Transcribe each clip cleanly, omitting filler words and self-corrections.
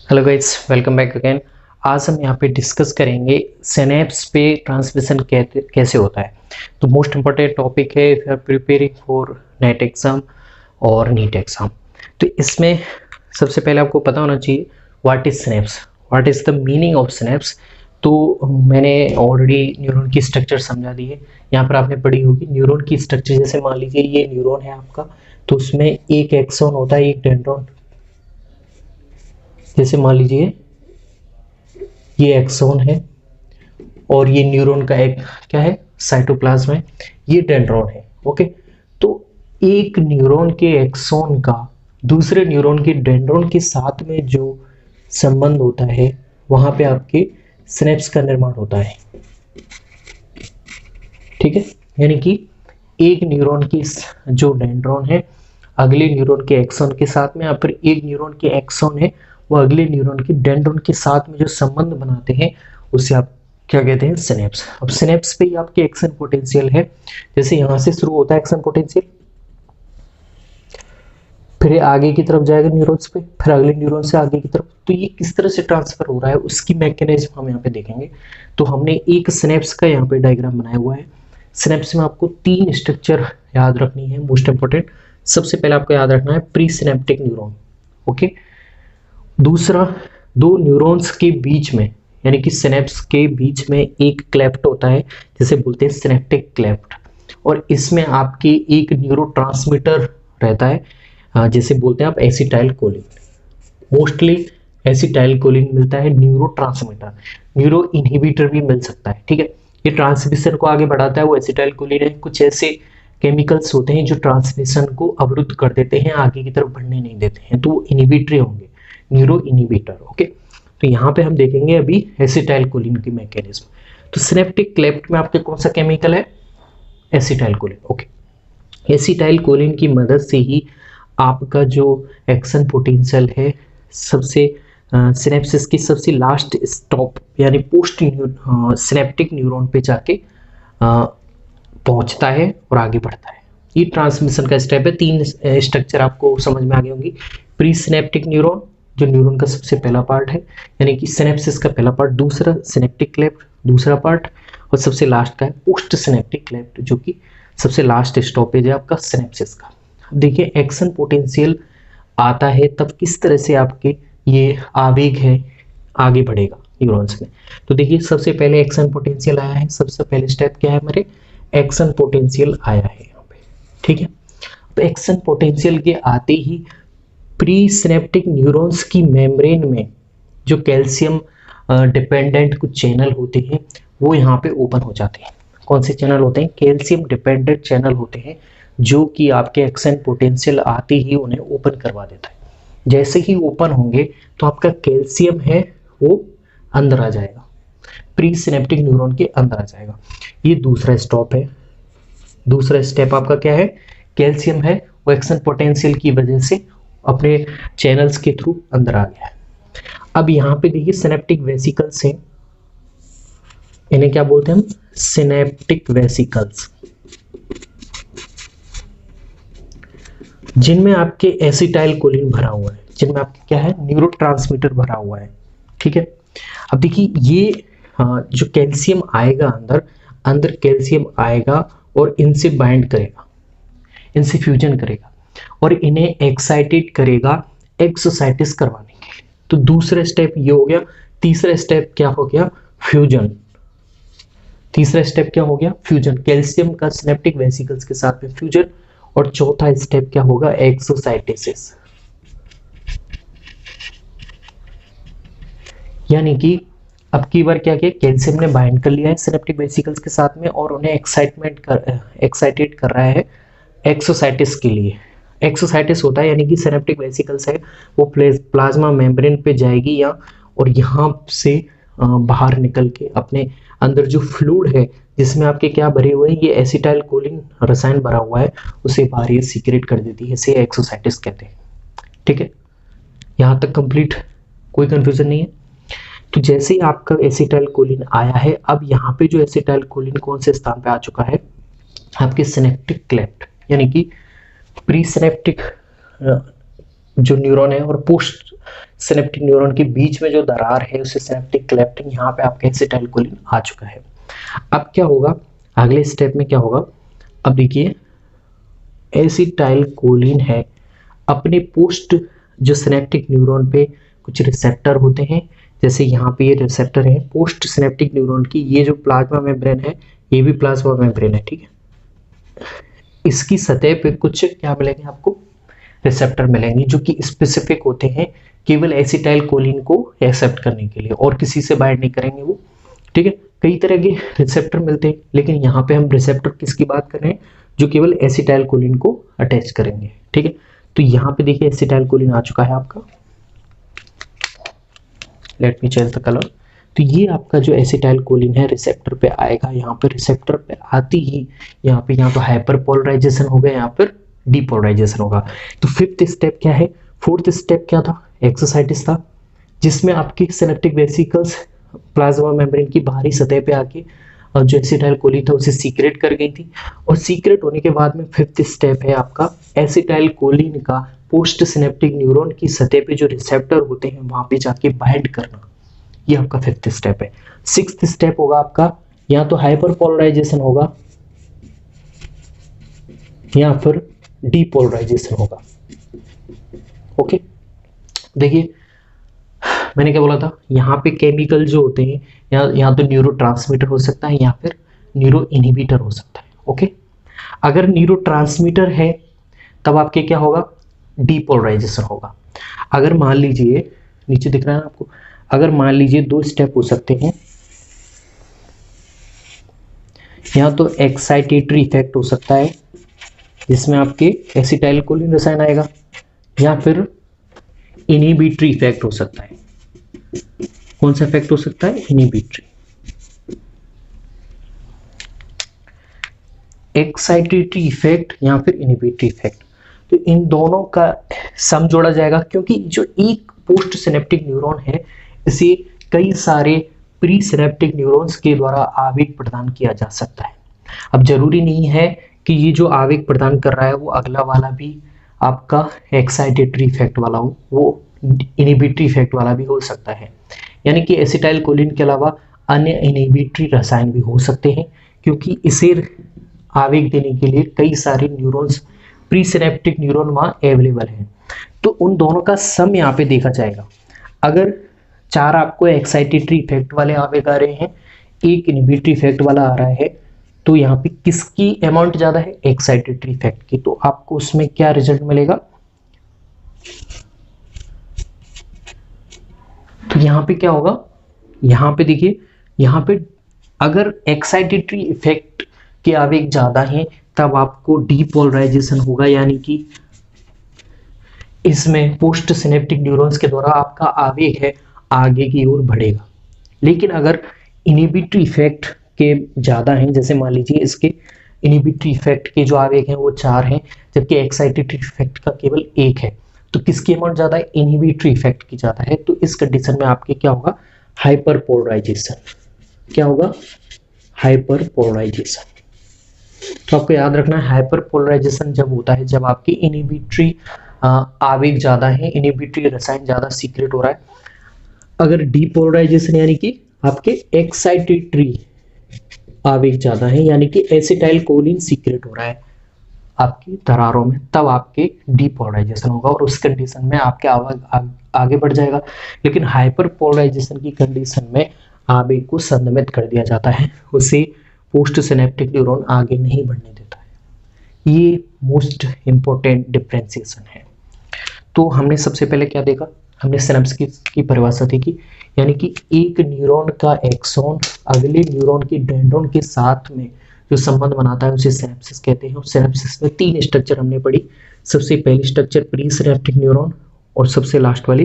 Hello guys, welcome back again. आज हम यहाँ पे डिस्कस करेंगे सिनेप्स पे ट्रांसमिशन कैसे होता है। तो मोस्ट इम्पोर्टेंट टॉपिक है if you are preparing for NET exam और नीट एग्जाम। तो इसमें सबसे पहले आपको पता होना चाहिए what is synapse, what is the meaning of synapse. तो मैंने ऑलरेडी न्यूरॉन की स्ट्रक्चर समझा दी है। यहाँ पर आपने पढ़ी होगी न्यूरॉन की स्ट्रक्चर। जैसे मान लीजिए ये न्यूरॉन है आपका, तो उसमें एक एक्सॉन होता है, एक डेंड्रॉन। जैसे मान लीजिए ये एक्सॉन है और ये न्यूरॉन का एक क्या है, साइटोप्लाज्म है, ये डेंड्रॉन है। ओके, तो एक न्यूरॉन के एक्सॉन का दूसरे न्यूरॉन के डेंड्रॉन के साथ में जो संबंध होता है वहां पे आपके सिनेप्स का निर्माण होता है। ठीक है, यानी कि एक न्यूरॉन की जो डेंड्रॉन है अगले न्यूरॉन के एक्सॉन के साथ में, या फिर एक न्यूरॉन के एक्सॉन है वो अगले न्यूरॉन के डेंड्रॉन के साथ में जो संबंध बनाते हैं उसे आप क्या कहते हैं, सिनेप्स। अब सिनेप्स पे ही आपके एक्शन पोटेंशियल है। जैसे यहां से शुरू होता है एक्शन पोटेंशियल, फिर आगे की तरफ जाएगा न्यूरॉन्स पे, फिर अगले न्यूरॉन से आगे की तरफ। तो ये किस तरह से ट्रांसफर हो रहा है उसकी मैकेनिज्म हम यहाँ पे देखेंगे। तो हमने एक सिनेप्स का यहाँ पे डायग्राम बनाया हुआ है। सिनेप्स में आपको तीन स्ट्रक्चर याद रखनी है, मोस्ट इंपोर्टेंट। सबसे पहले आपको याद रखना है प्री सिनेप्टिक न्यूरॉन। ओके, दूसरा, दो न्यूरॉन्स के बीच में यानी कि सिनेप्स के बीच में एक क्लेफ्ट होता है जिसे बोलते हैं सिनेप्टिक क्लेफ्ट, और इसमें आपके एक न्यूरोट्रांसमीटर रहता है जिसे बोलते हैं आप acetyl choline. Mostly acetyl choline मिलता है न्यूरोट्रांसमीटर, न्यूरो इनहिबिटर भी मिल सकता है। ठीक है, ये ट्रांसमिशन को आगे बढ़ाता है, वो एसिटाइल कोलिन है। कुछ ऐसे केमिकल्स होते हैं जो ट्रांसमिशन को अवरुद्ध कर देते हैं, आगे की तरफ बढ़ने नहीं देते हैं, तो वो इनहिबिटरी होंगे, न्यूरो इनहिबिटर। ओके, तो यहाँ पे हम देखेंगे अभी एसिटाइल कोलिन की मैकेनिज्म। तो सिनेप्टिक क्लेफ्ट में आपके कौन सा केमिकल है, acetyl choline. Okay, acetyl choline की मदद से ही आपका जो एक्शन पोटेंशियल है सबसे सिनेप्सिस की सबसे लास्ट स्टॉप यानी पोस्ट सिनेप्टिक न्यूरॉन पे जाके पहुंचता है और आगे बढ़ता है। ये ट्रांसमिशन का स्टेप है। तीन स्ट्रक्चर आपको समझ में आ गए होंगी। प्री सिनेप्टिक न्यूरॉन जो न्यूरॉन का सबसे पहला पार्ट है यानी कि सिनेप्सिस का पहला पार्ट, दूसरा सिनेप्टिक क्लेफ्ट दूसरा पार्ट, और सबसे लास्ट का है पोस्ट सिनेप्टिक क्लेफ्ट जो कि सबसे लास्ट स्टॉपेज है आपका सिनेप्सिस का। देखिए एक्शन पोटेंशियल आता है तब किस तरह से आपके ये आवेग है आगे बढ़ेगा न्यूरॉन्स में। तो देखिए सबसे पहले एक्शन पोटेंशियल आया है, सबसे पहले स्टेप क्या है हमारे, एक्शन पोटेंशियल आया है यहाँ पे। ठीक है, तो एक्शन पोटेंशियल के आते ही प्री सिनेप्टिक न्यूरॉन्स की मेम्ब्रेन में जो कैल्शियम डिपेंडेंट कुछ चैनल होते हैं वो यहाँ पे ओपन हो जाते हैं। कौन से चैनल होते हैं, कैल्शियम डिपेंडेंट चैनल होते हैं जो कि आपके एक्शन पोटेंशियल आते ही उन्हें ओपन करवा देता है। जैसे ही ओपन होंगे तो आपका कैल्शियम है वो अंदर आ जाएगा, प्री सिनेप्टिक न्यूरॉन के अंदर आ जाएगा। ये दूसरा स्टॉप है। दूसरा स्टेप आपका क्या है, कैल्शियम है वो एक्शन पोटेंशियल की वजह से अपने चैनल्स के थ्रू अंदर आ गया है। अब यहाँ पे देखिए सिनेप्टिक वेसिकल्स हैं, इन्हें क्या बोलते हैं हम, सिनेप्टिक वेसिकल्स, जिनमें आपके एसिटाइल कोलिन भरा हुआ है, जिनमें आपके क्या है, न्यूरोट्रांसमीटर भरा हुआ है। ठीक है, अब देखिए ये जो कैल्शियम आएगा अंदर अंदर कैल्शियम आएगा और इनसे बाइंड करेगा, इनसे फ्यूजन करेगा और इन्हें एक्साइटेड करेगा एक्सोसाइटिस करवाने के लिए। तो दूसरा स्टेप ये हो गया। तीसरा स्टेप क्या हो गया, फ्यूजन। तीसरा स्टेप क्या हो गया, फ्यूजन, कैल्शियम का सिनेप्टिक वेसिकल्स के साथ में फ्यूजन। और चौथा स्टेप क्या होगा, एक्सोसाइटिस। यानी कि अब की बार क्या किया, कैल्शियम ने बाइंड कर लिया है सिनेप्टिक वेसिकल्स के साथ में और उन्हें एक्साइटेड कर रहा है एक्सोसाइटिस के लिए। एक्सोसाइटिस होता है यानी कि सिनेप्टिक वेसिकल्स है वो प्लाज्मा मेम्ब्रेन पे जाएगी या और यहाँ से बाहर निकल के अपने अंदर जो फ्लूइड है जिसमें आपके क्या भरे हुए हैं, ये एसिटाइल कोलिन रसायन भरा हुआ है, उसे बाहर ये सीक्रेट कर देती है, इसे एक्सोसाइटिस कहते हैं। ठीक है, यहाँ तक कंप्लीट, कोई कंफ्यूजन नहीं है। तो जैसे ही आपका एसिटाइल कोलिन आया है, अब यहाँ पे जो एसिटाइल कोलिन कौन से स्थान पे आ चुका है, आपके सिनेप्टिक क्लेफ्ट यानी कि प्री सिनेप्टिक जो न्यूरॉन है और पोस्ट सिनेप्टिक न्यूरॉन के बीच में जो दरार है उसे सिनेप्टिक क्लेफ्ट, यहाँ पे आपका एसिटाइलकोलिन आ चुका है। अब क्या होगा, अगले स्टेप में क्या होगा, अब देखिए एसिटाइलकोलिन है अपने पोस्ट जो सिनेप्टिक न्यूरॉन पे कुछ रिसेप्टर होते हैं, जैसे यहाँ पे ये रिसेप्टर है पोस्ट सिनेप्टिक न्यूरॉन की, ये जो प्लाज्मा मेम्ब्रेन है ये भी प्लाज्मा मेम्ब्रेन है, ठीक है। इसकी सतह पे कुछ क्या मिलेंगे आपको, रिसेप्टर मिलेंगे जो कि स्पेसिफिक होते हैं केवल एसिटाइलकोलिन को एक्सेप्ट करने के लिए, और किसी से बाइंड नहीं करेंगे वो, ठीक है। कई तरह के रिसेप्टर मिलते हैं, लेकिन यहाँ पे हम रिसेप्टर किसकी बात कर रहे हैं, जो केवल एसिटाइलकोलिन को अटैच करेंगे, ठीक है। तो यहाँ पे देखिए एसिटाइलकोलिन आ चुका है आपका, let me change the colour. तो ये आपका जो एसिटाइलकोलिन है रिसेप्टर पे आएगा, यहाँ पे रिसेप्टर पे आती ही यहाँ पे तो हाइपर पोलराइजेशन होगा, यहाँ पर डीपोलराइजेशन होगा। तो फिफ्थ स्टेप क्या है, फोर्थ स्टेप क्या था, एक्सोसाइटिस था, जिसमें आपकी सिनेप्टिक वेसिकल्स प्लाज्मा मेम्ब्रेन की बाहरी सतह पे आके और जो एसिटाइलकोलिन था उसे सीक्रेट कर गई थी, और सीक्रेट होने के बाद में फिफ्थ स्टेप है आपका एसिटाइलकोलिन का पोस्ट सिनेप्टिक न्यूरॉन की सतह पे जो रिसेप्टर होते हैं वहां पे जाके बाइंड करना, ये आपका फिफ्थ स्टेप है। सिक्स्थ स्टेप होगा आपका, या तो हाइपर पोलराइजेशन होगा या फिर डीपोलराइजेशन होगा, ओके। देखिए मैंने क्या बोला था, यहाँ पे केमिकल जो होते हैं यहाँ तो न्यूरोट्रांसमीटर हो सकता है या फिर न्यूरो इनहिबिटर हो सकता है, ओके। अगर न्यूरोट्रांसमीटर है तब आपके क्या होगा, डीपोलराइजेशन होगा। अगर मान लीजिए नीचे दिख रहा है आपको, अगर मान लीजिए दो स्टेप हो सकते हैं, यहाँ तो एक्साइटेटरी इफेक्ट हो सकता है जिसमें आपके एसिटाइलकोलिन रसायन आएगा, या फिर इनहिबिटरी इफेक्ट हो सकता है। कौन सा इफेक्ट हो सकता है, इनहिबिटरी। एक्साइटेटरी इफेक्ट या फिर इनहिबिटरी इफेक्ट, तो इन दोनों का सम जोड़ा जाएगा, क्योंकि जो एक पोस्ट सिनेप्टिक न्यूरॉन है इसे कई सारे प्री सिनेप्टिक न्यूरॉन्स के द्वारा आवेग प्रदान किया जा सकता है। अब जरूरी नहीं है कि ये जो आवेग प्रदान कर रहा है वो अगला वाला भी आपका एक्साइटेटरी इफेक्ट वाला हो, वो इनहिबिटरी इफेक्ट वाला भी हो सकता है। यानी कि एसिटाइलकोलिन के अलावा अन्य इनहिबिटरी रसायन भी हो सकते हैं, क्योंकि इसे आवेग देने के लिए कई सारे न्यूरॉन्स प्री सिनेप्टिक न्यूरॉन वहाँ अवेलेबल हैं। तो उन दोनों का सम यहाँ पे देखा जाएगा। अगर चार आपको एक्साइटेटरी इफेक्ट वाले आवेग आ रहे हैं, एक इनहिबिटरी इफेक्ट वाला आ रहा है, तो यहाँ पे किसकी अमाउंट ज्यादा है, एक्साइटेटरी इफेक्ट की। तो आपको उसमें क्या रिजल्ट मिलेगा, तो यहाँ पे क्या होगा, यहाँ पे देखिए, यहाँ पे अगर एक्साइटेटरी इफेक्ट के आवेग ज्यादा हैं तब आपको डीपोलराइजेशन होगा, यानी कि इसमें पोस्ट सिनेप्टिक न्यूरॉन्स के द्वारा आपका आवेग है आगे की ओर बढ़ेगा। लेकिन अगर इनहिबिटरी इफेक्ट के ज्यादा हैं, जैसे मान लीजिए इसके इनहिबिटरी इफेक्ट के जो आवेग हैं वो 4 हैं, जबकि एक्साइटेटरी इफेक्ट का केवल 1 है, तो किसकी अमाउंट ज्यादा है, इनहिबिटरी इफेक्ट की ज्यादा है। तो इस कंडीशन में आपके क्या होगा, हाइपर पोलराइजेशन। क्या होगा, हाइपर पोलराइजेशन। तो आपको याद रखना है हाइपर पोलराइजेशन जब होता है जब आपकी इनहिबिटरी आवेग ज्यादा है, इनहिबिटरी रसायन ज्यादा सीक्रेट हो रहा है। अगर डीपोलराइजेशन यानी कि आपके एक्साइटेटरी आवेग ज्यादा है, यानी कि एसिटाइलकोलिन सीक्रेट हो रहा है आपकी दरारों में, तब आपके डीपोलराइजेशन होगा और उस कंडीशन में आपके आवेग आगे बढ़ जाएगा। लेकिन हाइपर पोलराइजेशन की कंडीशन में आवेग को संदमित कर दिया जाता है, उसे पोस्ट सिनेप्टिक न्यूरॉन आगे नहीं बढ़ने देता है। ये मोस्ट इंपॉर्टेंट डिफरेंशिएशन है। तो हमने सबसे पहले क्या देखा, हमने सिनेप्स की परिभाषा देखी, यानी कि एक न्यूरॉन का एक्सॉन अगले न्यूरॉन के डेंड्रॉन के साथ में जो संबंध बनाता है उसे सिनेप्सिस कहते हैं। और सिनेप्सिस में 3 स्ट्रक्चर हमने पढ़ी। सबसे पहली स्ट्रक्चर प्री सिनेप्टिक न्यूरॉन और सबसे लास्ट वाली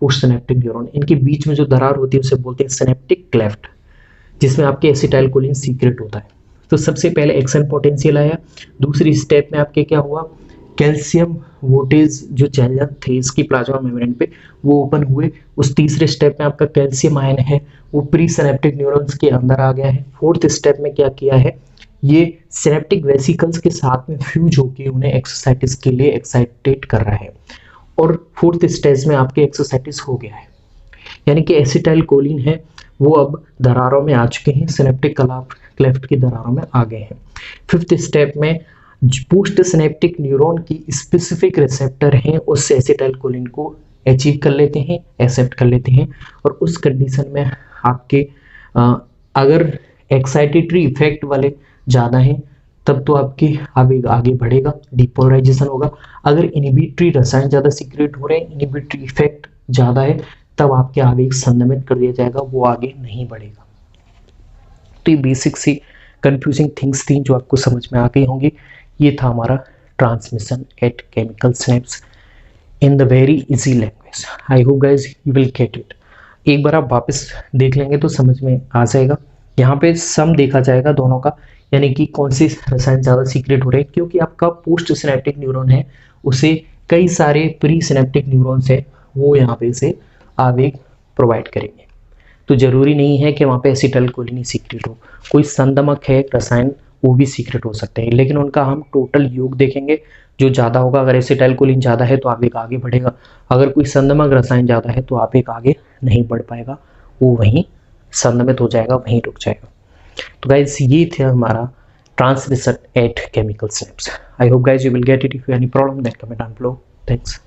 पोस्ट सिनेप्टिक न्यूरॉन। इनके बीच में जो दरार होती है उसे बोलते हैं सिनेप्टिक क्लेफ्ट, जिसमें आपके एसिटाइलकोलिन सीक्रेट होता है। तो सबसे पहले एक्शन पोटेंशियल आया, दूसरी स्टेप में आपके क्या हुआ, कैल्शियम वोल्टेज जो चैनल थे इसकी प्लाज्मा मेम्ब्रेन पे वो ओपन हुए। उस तीसरे स्टेप में आपका कैल्शियम आयन है वो प्री सिनेप्टिक न्यूरॉन्स के अंदर आ गया है। फोर्थ स्टेप में क्या किया है, ये सिनेप्टिक वेसिकल्स के साथ में फ्यूज होकर उन्हें एक्सोसाइटिस के लिए एक्साइटेट कर रहा है। और फोर्थ स्टेज में आपके एक्सोसाइटिस हो गया है, यानी कि एसिटाइल कोलिन है वो अब दरारों में आ चुके हैं, सिनेप्टिक क्लेफ्ट की दरारों में आ गए हैं। फिफ्थ स्टेप में पोस्ट सिनेप्टिक न्यूरॉन की स्पेसिफिक रिसेप्टर हैं, उससे एसिटाइल कोलिन को अचीव कर लेते हैं, एक्सेप्ट कर लेते हैं, और उस कंडीशन में आपके अगर एक्साइटेटरी इफेक्ट वाले ज़्यादा हैं तब तो आपके आवेग आगे बढ़ेगा, डिपोलराइजेशन होगा। अगर इनहिबिटरी रसायन ज़्यादा सीक्रेट हो रहे हैं, इनहिबिटरी इफेक्ट ज़्यादा है, तब आपके आवेग संदमित कर दिया जाएगा, वो आगे नहीं बढ़ेगा। तो ये बेसिक सी कंफ्यूजिंग थिंग्स थी जो आपको समझ में आ गई होंगी। ये था हमारा transmission at chemical synapse in the very easy language. I hope guys you will get it. एक बार आप वापस देख लेंगे तो समझ में आ जाएगा। यहाँ पे सम देखा जाएगा दोनों का, यानी कि कौन सी रसायन ज़्यादा सीक्रेट हो रहे हैं, क्योंकि आपका पोस्ट सिनेप्टिक न्यूरॉन है उसे कई सारे प्री सिनेप्टिक न्यूरॉन्स है वो यहाँ पे से आवेग प्रोवाइड करेंगे। तो जरूरी नहीं है कि वहाँ पे एसिटाइल कोलिन ही सीक्रेट हो, कोई संदमक है रसायन वो भी सीक्रेट हो सकते हैं, लेकिन उनका हम टोटल योग देखेंगे। जो ज़्यादा होगा, अगर एसिटाइल कोलिन ज़्यादा है तो आवेग आगे बढ़ेगा, अगर कोई संदमक रसायन ज़्यादा है तो आवेग आगे नहीं बढ़ पाएगा, वो वहीं संदमित हो जाएगा, वहीं रुक जाएगा। तो गाइज ये थे हमारा transmission at chemical synapse. I hope guys you will get it. If you any problem then comment down below. Thanks.